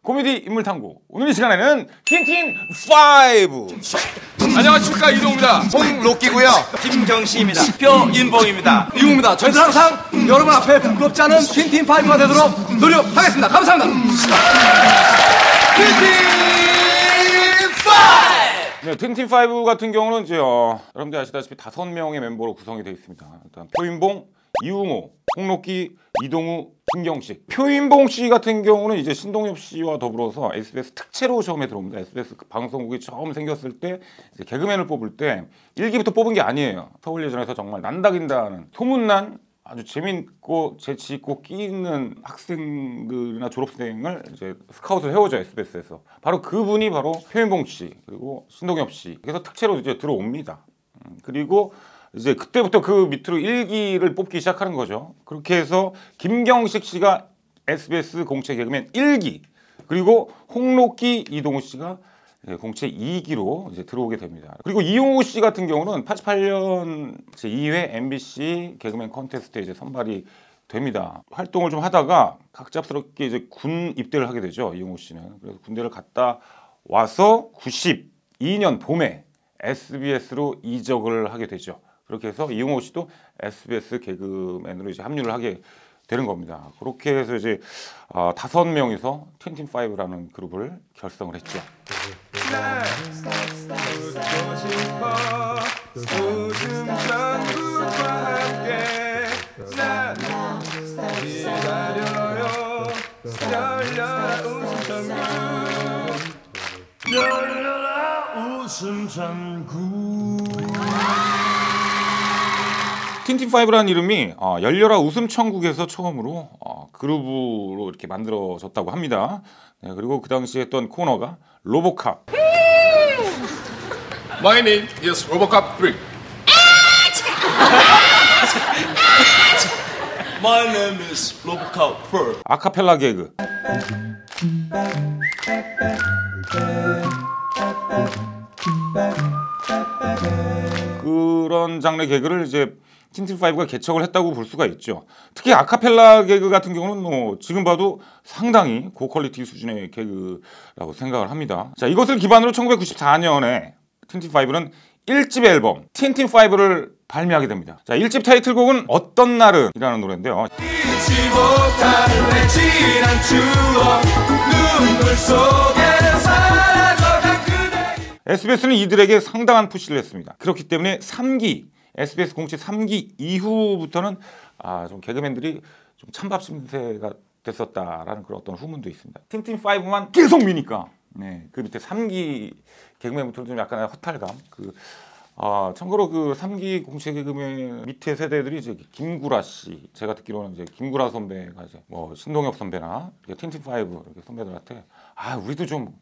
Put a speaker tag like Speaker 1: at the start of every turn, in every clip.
Speaker 1: 코미디 인물 탐구. 오늘 이 시간에는 틴틴5.
Speaker 2: 안녕하십니까, 이동우입니다.
Speaker 3: 홍록기고요.
Speaker 4: 김경식입니다. 표인봉입니다.
Speaker 3: 이웅입니다. 저희들 항상 여러분 앞에 부끄럽지 않은 틴틴5가 되도록 노력하겠습니다. 감사합니다.
Speaker 1: 네, 틴틴5 같은 경우는 이제 여러분들 아시다시피 5명의 멤버로 구성이 되어 있습니다. 일단 표인봉, 이웅호, 홍록기, 이동우, 김경식. 표인봉 씨 같은 경우는 이제 신동엽 씨와 더불어서 SBS 특채로 처음에 들어옵니다. SBS 방송국이 처음 생겼을 때 이제 개그맨을 뽑을 때 1기부터 뽑은 게 아니에요. 서울예전에서 정말 난다긴다는 소문난 아주 재밌고 재치있고 끼 있는 학생들이나 졸업생을 이제 스카웃을 해오죠, SBS에서. 바로 그분이 바로 표인봉 씨 그리고 신동엽 씨. 그래서 특채로 이제 들어옵니다. 그리고 이제 그때부터 그 밑으로 1기를 뽑기 시작하는 거죠. 그렇게 해서 김경식 씨가 SBS 공채 개그맨 1기, 그리고 홍록기, 이동우 씨가 공채 2기로 이제 들어오게 됩니다. 그리고 이용우 씨 같은 경우는 88년 제2회 MBC 개그맨 콘테스트에 이제 선발이 됩니다. 활동을 좀 하다가 갑작스럽게 이제 군 입대를 하게 되죠, 이용우 씨는. 그래서 군대를 갔다 와서 92년 봄에 SBS로 이적을 하게 되죠. 그렇게 해서 이용호 씨도 SBS 개그맨으로 이제 합류를 하게 되는 겁니다. 그렇게 해서 이제 5명이서 틴틴5라는 그룹을 결성을 했죠. 틴틴5라는 이름이 열려라 웃음 천국에서 처음으로 그룹으로 이렇게 만들어졌다고 합니다. 네, 그리고 그 당시에 했던 코너가 로보캅.
Speaker 2: My name is Robocop 3.
Speaker 4: My name is Robocop 4.
Speaker 1: 아카펠라 개그. 그런 장르 개그를 이제 틴틴5가 개척을 했다고 볼 수가 있죠. 특히 아카펠라 개그 같은 경우는 뭐 지금 봐도 상당히 고퀄리티 수준의 개그라고 생각을 합니다. 자, 이것을 기반으로 1994년에 틴틴5는 1집 앨범 틴틴5를 발매하게 됩니다. 자, 1집 타이틀곡은 어떤 날은 이라는 노래인데요.
Speaker 3: 잊지 못하는 내 지난 추억 눈물 속에 사라져간 그대.
Speaker 1: SBS는 이들에게 상당한 푸시를 했습니다. 그렇기 때문에 3기 SBS 공채 3기 이후부터는 좀 개그맨들이 좀 찬밥 신세가 됐었다라는 그런 어떤 후문도 있습니다. 틴틴5만 계속 미니까 그 밑에 3기 개그맨부터는 좀 약간의 허탈감. 참고로 그 3기 공채 개그맨 밑에 세대들이 이제 김구라 씨, 제가 듣기로는 이제 김구라 선배가 이제 뭐 신동엽 선배나 틴틴5 이렇게 선배들한테 우리도 좀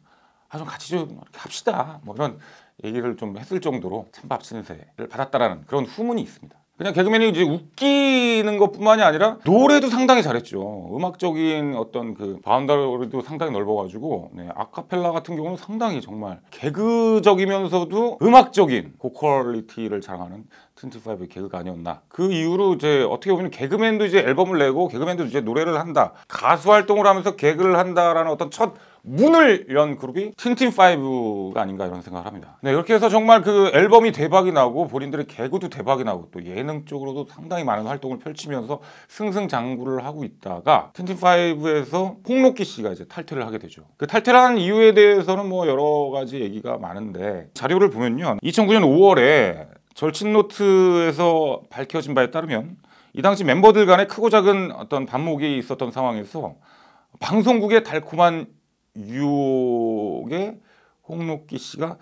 Speaker 1: 같이 좀 이렇게 합시다, 뭐 이런 얘기를 좀 했을 정도로 찬밥 신세를 받았다라는 그런 후문이 있습니다. 그냥 개그맨이 이제 웃기는 것뿐만이 아니라 노래도 상당히 잘했죠. 음악적인 어떤 그 바운더리도 상당히 넓어가지고 아카펠라 같은 경우는 상당히 정말 개그적이면서도 음악적인 고퀄리티를 자랑하는 틴틴5의 개그가 아니었나. 그 이후로 이제 어떻게 보면 개그맨도 이제 앨범을 내고 개그맨도 이제 노래를 한다, 가수 활동을 하면서 개그를 한다라는 어떤 첫 문을 연 그룹이 틴틴5가 아닌가 이런 생각을 합니다. 네, 이렇게 해서 정말 그 앨범이 대박이 나고 본인들의 개그도 대박이 나고 또 예능 쪽으로도 상당히 많은 활동을 펼치면서 승승장구를 하고 있다가 틴틴5에서 홍록기 씨가 이제 탈퇴를 하게 되죠. 그 탈퇴한 이유에 대해서는 뭐 여러 가지 얘기가 많은데, 자료를 보면요, 2009년 5월에 절친 노트에서 밝혀진 바에 따르면 이 당시 멤버들 간에 크고 작은 어떤 반목이 있었던 상황에서 방송국의 달콤한 유혹에 홍록기 씨가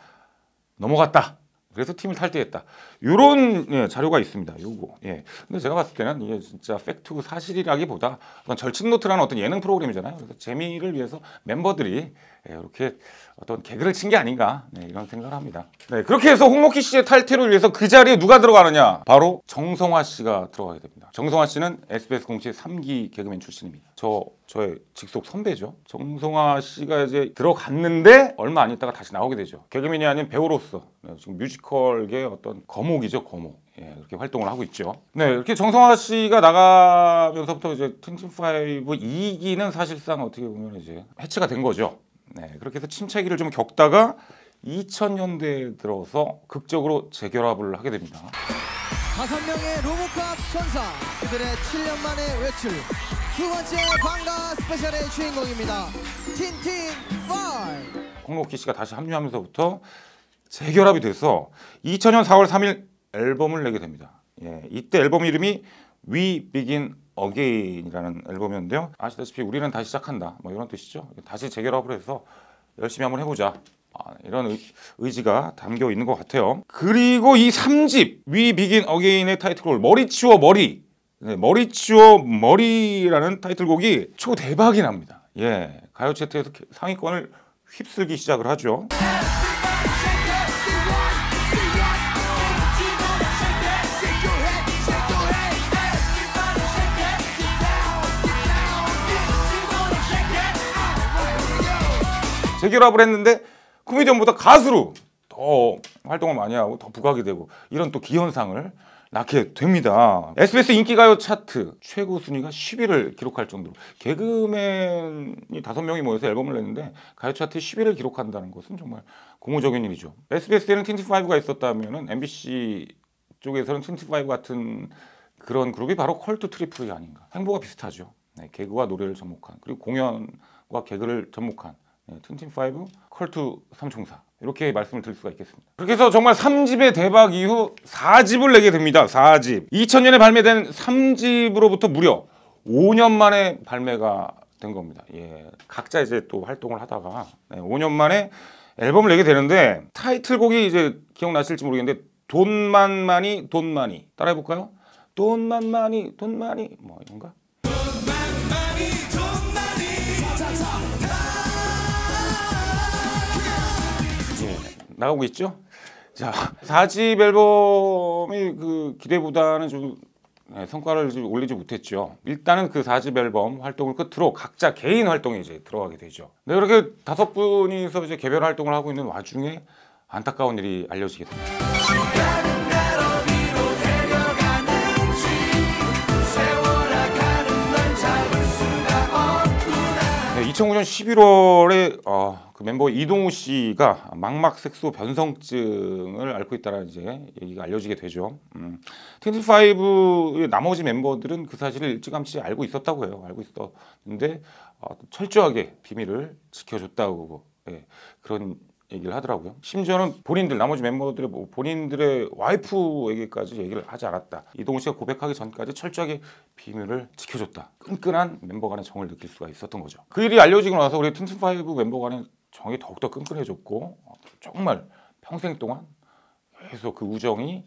Speaker 1: 넘어갔다. 그래서 팀을 탈퇴했다. 이런 자료가 있습니다. 요거. 근데 제가 봤을 때는 이게 진짜 팩트 사실이라기보다 어떤 절친 노트라는 어떤 예능 프로그램이잖아요. 그래서 재미를 위해서 멤버들이 이렇게 어떤 개그를 친 게 아닌가 이런 생각을 합니다. 그렇게 해서 홍록기 씨의 탈퇴를 위해서 그 자리에 누가 들어가느냐? 바로 정성화 씨가 들어가게 됩니다. 정성화 씨는 SBS 공채 3기 개그맨 출신입니다. 저의 직속 선배죠. 정성화 씨가 이제 들어갔는데 얼마 안 있다가 다시 나오게 되죠. 개그맨이 아닌 배우로서 지금 뮤지컬계 어떤 거목이죠, 거목. 예, 그렇게 활동을 하고 있죠. 네, 이렇게 정성화 씨가 나가면서부터 이제 틴틴5 2기는 사실상 어떻게 보면 이제 해체가 된 거죠. 네, 그렇게 해서 침체기를 좀 겪다가 2000년대에 들어서 극적으로 재결합을 하게 됩니다.
Speaker 5: 5명의 로보캅 천사, 그들의 7년 만의 외출, 두 번째 방가 스페셜의 주인공입니다. 틴틴5.
Speaker 1: 홍록기 씨가 다시 합류하면서부터 재결합이 돼서 2000년 4월 3일 앨범을 내게 됩니다. 예, 이때 앨범 이름이 We Begin Again이라는 앨범이었는데요. 아시다시피 우리는 다시 시작한다, 뭐 이런 뜻이죠. 다시 재결합을 해서 열심히 한번 해보자, 이런 의지가 담겨 있는 것 같아요. 그리고 이 3집 We Begin Again의 타이틀곡 머리 치워 머리, 네, 머리 치워 머리라는 타이틀곡이 초대박이 납니다. 예, 가요 차트에서 상위권을 휩쓸기 시작을 하죠. 재결합을 했는데 코미디언보다 가수로 더 활동을 많이 하고 더 부각이 되고 이런 또 기현상을 낳게 됩니다. SBS 인기가요 차트 최고 순위가 10위를 기록할 정도로, 개그맨이 5명이 모여서 앨범을 냈는데 가요 차트 10위를 기록한다는 것은 정말 고무적인 일이죠. SBS에는 틴틴5가 있었다면 MBC 쪽에서는 틴틴5 같은 그런 그룹이 바로 컬투 트리플이 아닌가. 행보가 비슷하죠. 네, 개그와 노래를 접목한, 그리고 공연과 개그를 접목한 틴틴5 컬투 삼총사, 이렇게 말씀을 드릴 수가 있겠습니다. 그렇게 해서 정말 3집의 대박 이후 4집을 내게 됩니다. 4집. 2000년에 발매된 3집으로부터 무려 5년 만에 발매가 된 겁니다. 예, 각자 이제 또 활동을 하다가 5년 만에 앨범을 내게 되는데, 타이틀곡이 이제 기억나실지 모르겠는데 돈만 많이 돈 많이, 따라해볼까요? 돈만 많이 돈 많이, 뭐 이런가? 나가고 있죠. 자, 4집 앨범이 그 기대보다는 좀 성과를 좀 올리지 못했죠. 일단은 그 4집 앨범 활동을 끝으로 각자 개인 활동에 이제 들어가게 되죠. 네, 그렇게 5분이서 이제 개별 활동을 하고 있는 와중에 안타까운 일이 알려지게 됩니다. 2009년 11월에 그 멤버 이동우 씨가 망막색소 변성증을 앓고 있다는 이제 얘기가 알려지게 되죠. 틴틴5의 나머지 멤버들은 그 사실을 일찌감치 알고 있었다고 해요. 알고 있었는데 철저하게 비밀을 지켜줬다고, 예, 그런 얘기를 하더라고요. 심지어는 본인들, 나머지 멤버들의 본인들의 와이프에게까지 얘기를 하지 않았다. 이동우 씨가 고백하기 전까지 철저하게 비밀을 지켜줬다. 끈끈한 멤버 간의 정을 느낄 수가 있었던 거죠. 그 일이 알려지고 나서 우리 틴틴5 멤버 간의 정이 더욱더 끈끈해졌고, 정말 평생 동안 계속 그 우정이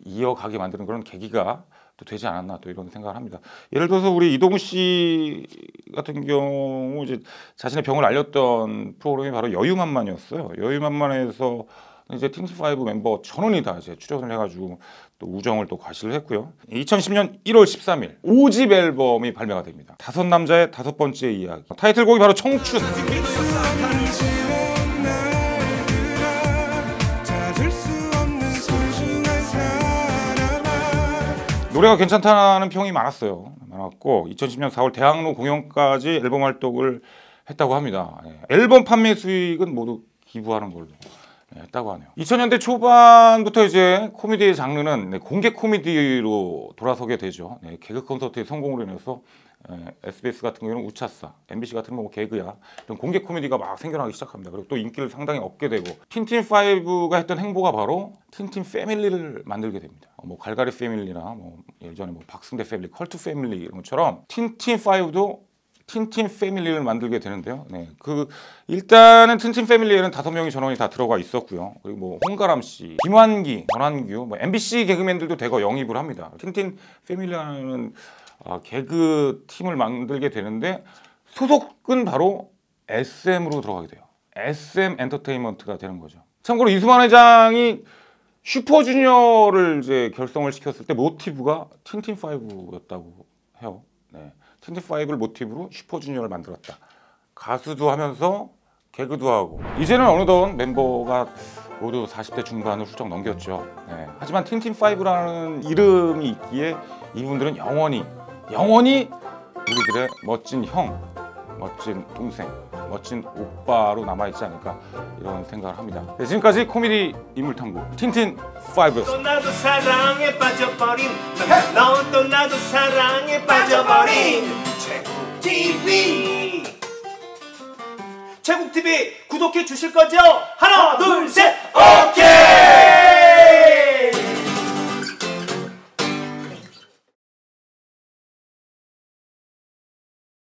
Speaker 1: 이어가게 만드는 그런 계기가 또 되지 않았나, 또 이런 생각을 합니다. 예를 들어서 우리 이동우 씨 같은 경우 이제 자신의 병을 알렸던 프로그램이 바로 여유만만이었어요. 여유만만에서 이제 틴틴5 멤버 전원이 다 이제 출연을 해가지고 또 우정을 또 과시를 했고요. 2010년 1월 13일 5집 앨범이 발매가 됩니다. 5남자의 5번째 이야기. 타이틀곡이 바로 청춘. 노래가 괜찮다는 평이 많았고 2010년 4월 대학로 공연까지 앨범 활동을 했다고 합니다. 앨범 판매 수익은 모두 기부하는 걸로 했다고 하네요. 2000년대 초반부터 이제 코미디의 장르는 공개 코미디로 돌아서게 되죠. 개그 콘서트의 성공으로 인해서 SBS 같은 경우는 우차싸, MBC 같은 경우는 뭐 개그야, 이런 공개 코미디가 막 생겨나기 시작합니다. 그리고 또 인기를 상당히 얻게 되고, 틴틴5가 했던 행보가 바로 틴틴 패밀리를 만들게 됩니다. 뭐 갈갈이 패밀리나 뭐 예전에 뭐 박승대 패밀리, 컬투 패밀리 이런 것처럼 틴틴5도 틴틴 패밀리를 만들게 되는데요. 네, 그 일단은 틴틴 패밀리에는 5명의 전원이 다 들어가 있었고요. 그리고 뭐 홍가람 씨, 김환기, 전환규, 뭐 MBC 개그맨들도 대거 영입을 합니다. 틴틴 패밀리라는 개그 팀을 만들게 되는데 소속은 바로 SM으로 들어가게 돼요. SM 엔터테인먼트가 되는 거죠. 참고로 이수만 회장이 슈퍼주니어를 이제 결성을 시켰을 때 모티브가 틴틴5였다고 해요. 네. 틴틴5를 모티브로 슈퍼주니어를 만들었다. 가수도 하면서 개그도 하고, 이제는 어느덧 멤버가 모두 40대 중반을 훌쩍 넘겼죠. 네. 하지만 틴틴5라는 이름이 있기에 이분들은 영원히 우리들의 멋진 형, 멋진 동생, 멋진 오빠로 남아있지 않을까 이런 생각을 합니다. 네, 지금까지 코미디 인물탐구 틴틴5였습니다.
Speaker 6: 또 나도 사랑에 빠져버린 너 또 나도 사랑에 빠져버린 최국TV 최국TV 구독해 주실 거죠? 하나 둘 셋 오케이.